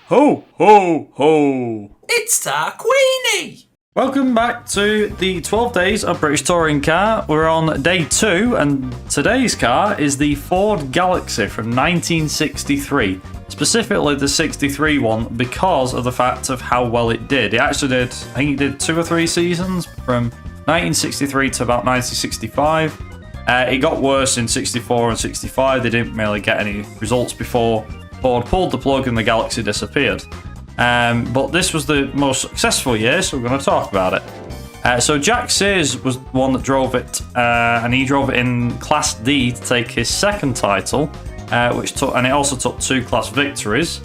Ho, ho, ho. It's Tarquini! Welcome back to the 12 days of British Touring Car. We're on day 2, and today's car is the Ford Galaxie from 1963. Specifically the 63 one because of the fact of how well it did. It actually did, I think it did 2 or 3 seasons from 1963 to about 1965. It got worse in 64 and 65. They didn't really get any results before Ford pulled the plug and the Galaxie disappeared. But this was the most successful year, so we're going to talk about it. So Jack Sears was the one that drove it, and he drove it in Class D to take his second title, and it also took 2 class victories.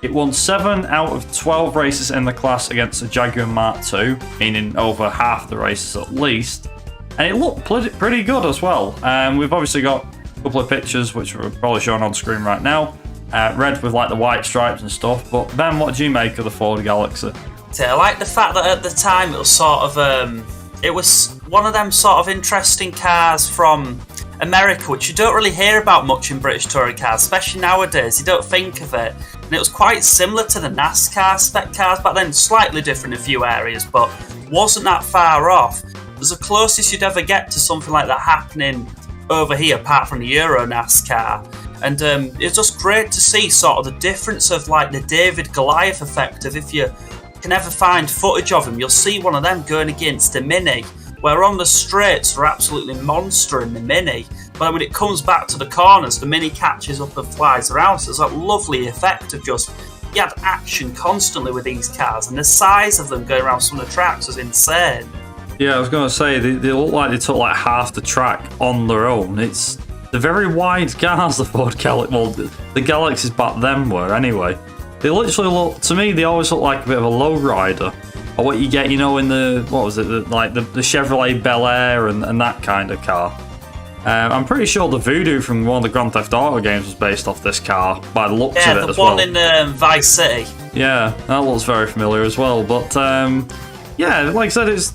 It won 7 out of 12 races in the class against the Jaguar Mark II, meaning over half the races at least. And it looked pretty good as well. We've obviously got a couple of pictures which we're probably showing on screen right now. Red with like the white stripes and stuff. But Ben, what do you make of the Ford Galaxie? I like the fact that at the time it was sort of it was one of them sort of interesting cars from America, which you don't really hear about much in British touring cars, especially nowadays. You don't think of it. And it was quite similar to the NASCAR spec cars back then, slightly different in a few areas, but wasn't that far off. It was the closest you'd ever get to something like that happening over here, apart from the Euro NASCAR. And it's just great to see sort of the difference of like the David Goliath effect of if you can ever find footage of him, you'll see one of them going against the Mini, where on the straights they're absolutely monster in the Mini, but when it comes back to the corners, the Mini catches up and flies around. So there's that lovely effect of just, you had action constantly with these cars, and the size of them going around some of the tracks was insane. Yeah, I was going to say, they look like they took like half the track on their own. They're very wide cars, the Ford Galaxie. Well, the Galaxies back then were, anyway. They literally look, to me, they always look like a bit of a lowrider. Or what you get, in the, what was it, the Chevrolet Bel Air and that kind of car. I'm pretty sure the Voodoo from one of the Grand Theft Auto games was based off this car, by the looks of it as well. Yeah, the one in Vice City. Yeah, that looks very familiar as well. But, yeah, like I said, it's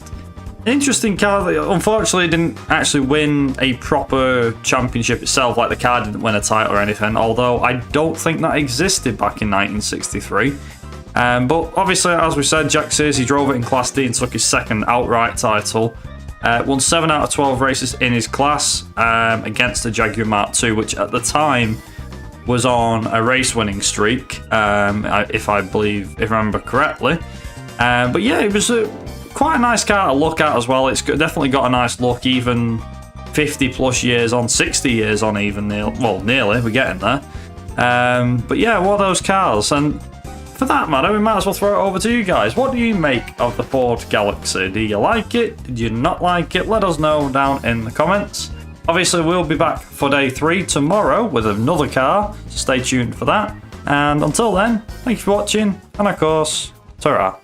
an interesting car that unfortunately didn't actually win a proper championship itself, like the car didn't win a title or anything, although I don't think that existed back in 1963. But obviously, as we said, Jack Sears, he drove it in Class D and took his second outright title. Won 7 out of 12 races in his class against the Jaguar Mark II, which at the time was on a race-winning streak, if I remember correctly. But yeah, it was quite a nice car to look at as well. It's definitely got a nice look, even 50 plus years on, 60 years on even, nearly, we're getting there. But yeah, what are those cars? And for that matter, we might as well throw it over to you guys. What do you make of the Ford Galaxie? Do you like it? Did you not like it? Let us know down in the comments. Obviously, we'll be back for day 3 tomorrow with another car, so stay tuned for that. And until then, thank you for watching, and of course, ta-ra.